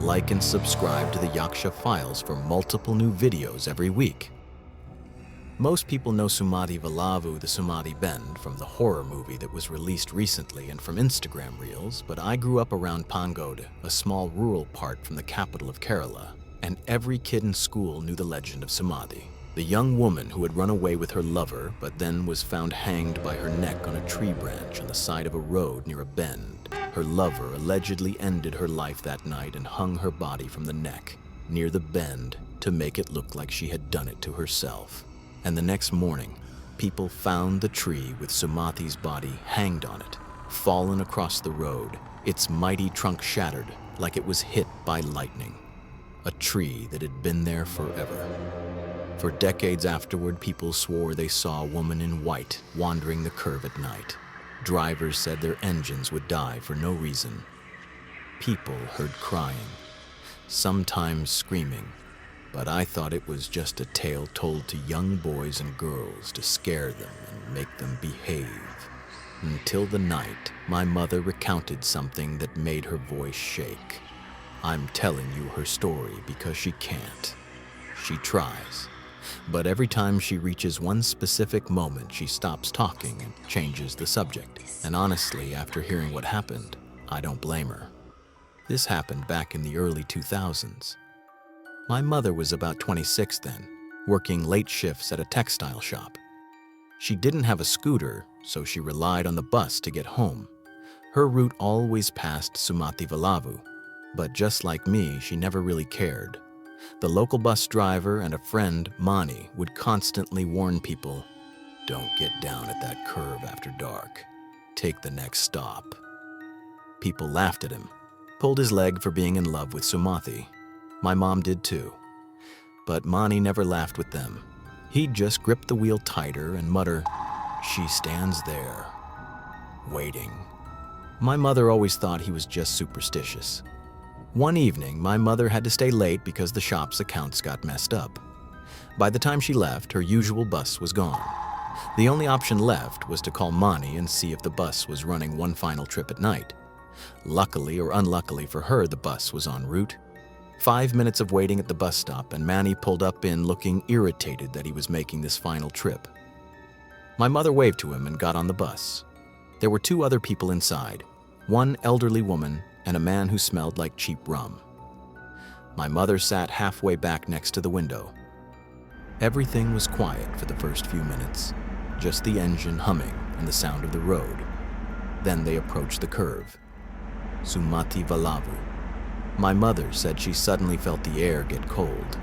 like and subscribe to the Yaksha Files for multiple new videos every week. Most people know Sumathi Valavu, the Sumathi Bend, from the horror movie that was released recently and from Instagram Reels, but I grew up around Pangode, a small rural part from the capital of Kerala, and every kid in school knew the legend of Sumathi, the young woman who had run away with her lover but then was found hanged by her neck on a tree branch on the side of a road near a bend. Her lover allegedly ended her life that night and hung her body from the neck near the bend to make it look like she had done it to herself. And the next morning, people found the tree with Sumathi's body hanged on it, fallen across the road, its mighty trunk shattered like it was hit by lightning. A tree that had been there forever. For decades afterward, people swore they saw a woman in white wandering the curve at night. Drivers said their engines would die for no reason. People heard crying, sometimes screaming, but I thought it was just a tale told to young boys and girls to scare them and make them behave. Until the night, my mother recounted something that made her voice shake. I'm telling you her story because she can't. She tries. But every time she reaches one specific moment, she stops talking and changes the subject. And honestly, after hearing what happened, I don't blame her. This happened back in the early 2000s. My mother was about 26 then, working late shifts at a textile shop. She didn't have a scooter, so she relied on the bus to get home. Her route always passed Sumathi Valavu, but just like me, she never really cared. The local bus driver and a friend, Mani, would constantly warn people, "Don't get down at that curve after dark. Take the next stop." People laughed at him, pulled his leg for being in love with Sumathi. My mom did too. But Mani never laughed with them. He'd just grip the wheel tighter and mutter, "She stands there, waiting." My mother always thought he was just superstitious. One evening, my mother had to stay late because the shop's accounts got messed up. By the time she left, her usual bus was gone. The only option left was to call Mani and see if the bus was running one final trip at night. Luckily or unluckily for her, the bus was en route. 5 minutes of waiting at the bus stop, and Manny pulled up in looking irritated that he was making this final trip. My mother waved to him and got on the bus. There were 2 other people inside, one elderly woman and a man who smelled like cheap rum. My mother sat halfway back next to the window. Everything was quiet for the first few minutes, just the engine humming and the sound of the road. Then they approached the curve. Sumathi Valavu. My mother said she suddenly felt the air get cold.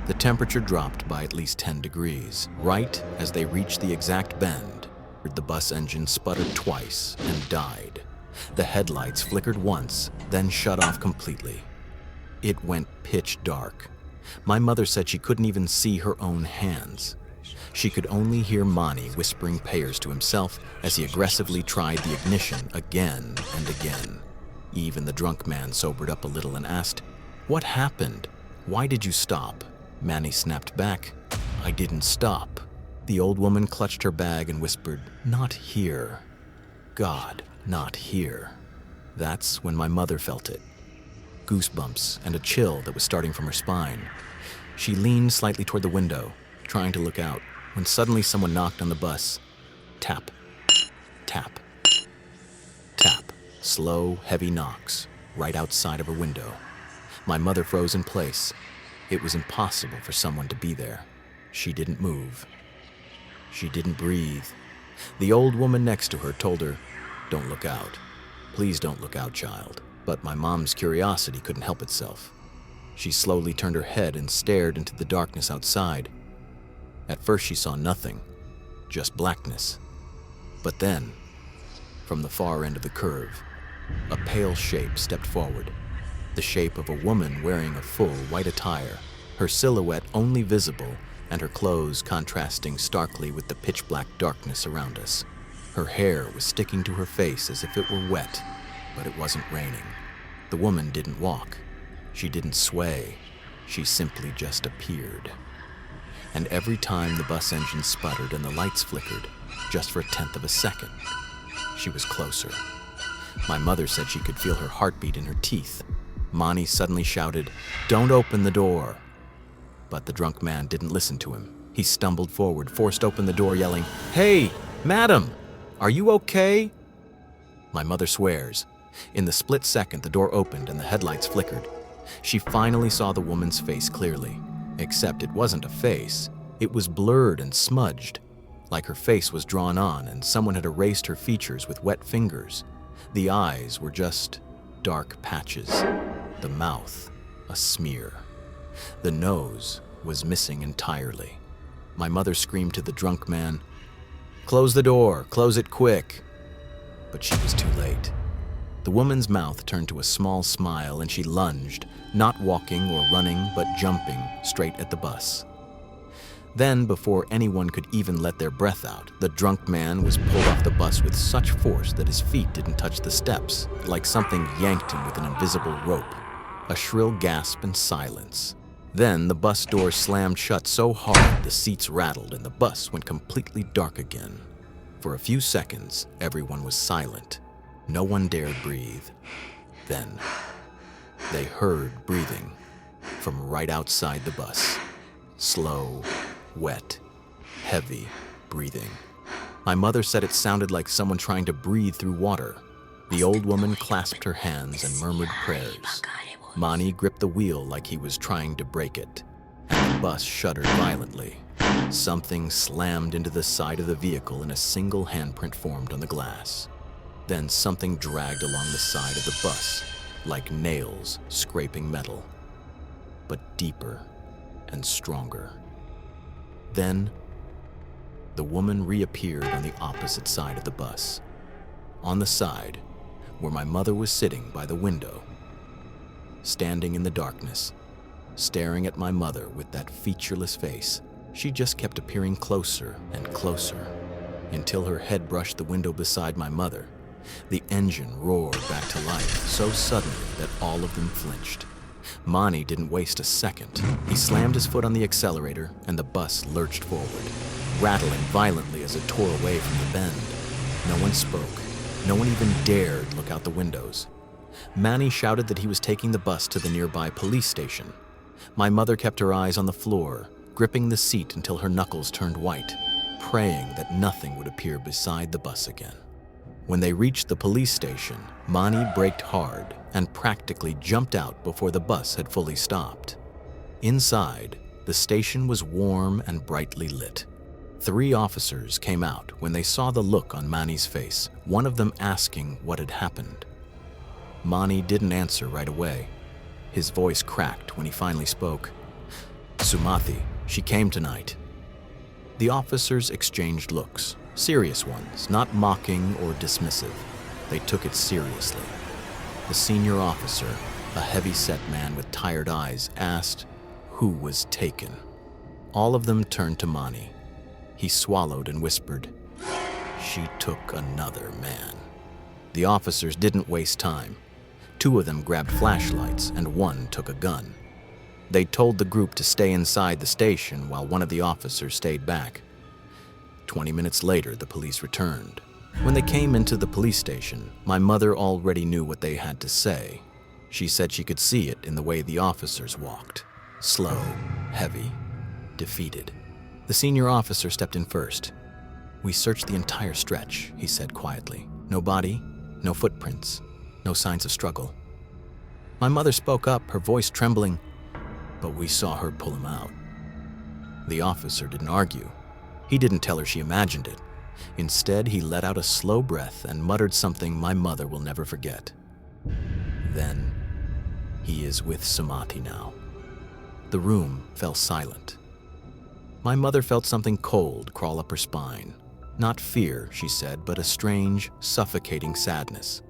The temperature dropped by at least 10 degrees. Right as they reached the exact bend, the bus engine sputtered twice and died. The headlights flickered once, then shut off completely. It went pitch dark. My mother said she couldn't even see her own hands. She could only hear Mani whispering prayers to himself as he aggressively tried the ignition again and again. Even the drunk man sobered up a little and asked, "What happened? Why did you stop?" Manny snapped back, "I didn't stop." The old woman clutched her bag and whispered, "Not here. God, not here." That's when my mother felt it. Goosebumps and a chill that was starting from her spine. She leaned slightly toward the window, trying to look out, when suddenly someone knocked on the bus. Tap, tap, tap. Slow, heavy knocks, right outside of her window. My mother froze in place. It was impossible for someone to be there. She didn't move. She didn't breathe. The old woman next to her told her, "Don't look out. Please don't look out, child." But my mom's curiosity couldn't help itself. She slowly turned her head and stared into the darkness outside. At first she saw nothing, just blackness. But then, from the far end of the curve, a pale shape stepped forward, the shape of a woman wearing a full white attire, her silhouette only visible and her clothes contrasting starkly with the pitch-black darkness around us. Her hair was sticking to her face as if it were wet, but it wasn't raining. The woman didn't walk. She didn't sway. She simply just appeared. And every time the bus engine sputtered and the lights flickered, just for a tenth of a second, she was closer. My mother said she could feel her heartbeat in her teeth. Mani suddenly shouted, "Don't open the door!" But the drunk man didn't listen to him. He stumbled forward, forced open the door, yelling, "Hey, madam, are you okay?" My mother swears. In the split second, the door opened and the headlights flickered. She finally saw the woman's face clearly, except it wasn't a face. It was blurred and smudged, like her face was drawn on and someone had erased her features with wet fingers. The eyes were just dark patches, the mouth a smear. The nose was missing entirely. My mother screamed to the drunk man, "Close the door, close it quick." But she was too late. The woman's mouth turned to a small smile and she lunged, not walking or running, but jumping straight at the bus. Then, before anyone could even let their breath out, the drunk man was pulled off the bus with such force that his feet didn't touch the steps, like something yanked him with an invisible rope. A shrill gasp and silence. Then the bus door slammed shut so hard the seats rattled and the bus went completely dark again. For a few seconds, everyone was silent. No one dared breathe. Then, they heard breathing from right outside the bus. Slow, wet, heavy breathing. My mother said it sounded like someone trying to breathe through water. The old woman clasped her hands and murmured prayers. Mani gripped the wheel like he was trying to break it, and the bus shuddered violently. Something slammed into the side of the vehicle and a single handprint formed on the glass. Then something dragged along the side of the bus, like nails scraping metal, but deeper and stronger. Then, the woman reappeared on the opposite side of the bus, on the side where my mother was sitting by the window. Standing in the darkness, staring at my mother with that featureless face, she just kept appearing closer and closer, until her head brushed the window beside my mother. The engine roared back to life so suddenly that all of them flinched. Mani didn't waste a second. He slammed his foot on the accelerator and the bus lurched forward, rattling violently as it tore away from the bend. No one spoke. No one even dared look out the windows. Mani shouted that he was taking the bus to the nearby police station. My mother kept her eyes on the floor, gripping the seat until her knuckles turned white, praying that nothing would appear beside the bus again. When they reached the police station, Mani braked hard and practically jumped out before the bus had fully stopped. Inside, the station was warm and brightly lit. 3 officers came out when they saw the look on Mani's face, one of them asking what had happened. Mani didn't answer right away. His voice cracked when he finally spoke. "Sumathi, she came tonight." The officers exchanged looks, serious ones, not mocking or dismissive. They took it seriously. The senior officer, a heavy-set man with tired eyes, asked who was taken. All of them turned to Mani. He swallowed and whispered, "She took another man." The officers didn't waste time. 2 of them grabbed flashlights and 1 took a gun. They told the group to stay inside the station while one of the officers stayed back. 20 minutes later, the police returned. When they came into the police station, my mother already knew what they had to say. She said she could see it in the way the officers walked. Slow, heavy, defeated. The senior officer stepped in first. "We searched the entire stretch," he said quietly. "No body, no footprints, no signs of struggle." My mother spoke up, her voice trembling, "But we saw her pull him out." The officer didn't argue. He didn't tell her she imagined it. Instead, he let out a slow breath and muttered something my mother will never forget. "Then, he is with Sumathi now." The room fell silent. My mother felt something cold crawl up her spine. Not fear, she said, but a strange, suffocating sadness.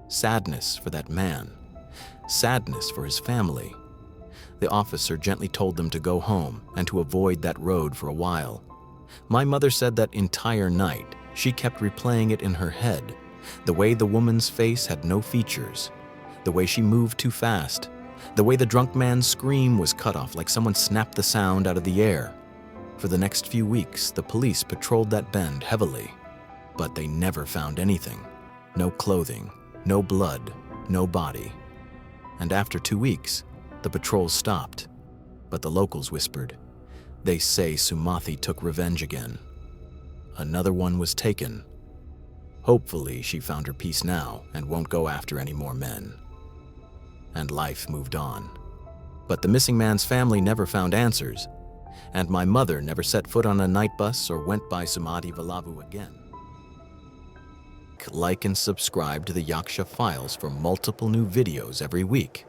Sadness for that man. Sadness for his family. The officer gently told them to go home and to avoid that road for a while. My mother said that entire night, she kept replaying it in her head, the way the woman's face had no features, the way she moved too fast, the way the drunk man's scream was cut off like someone snapped the sound out of the air. For the next few weeks, the police patrolled that bend heavily, but they never found anything. No clothing, no blood, no body. and after 2 weeks, the patrols stopped. But the locals whispered, "They say Sumathi took revenge again." Another one was taken. Hopefully, she found her peace now and won't go after any more men. And life moved on. But the missing man's family never found answers, and my mother never set foot on a night bus or went by Sumathi Valavu again. Like and subscribe to the Yaksha Files for multiple new videos every week.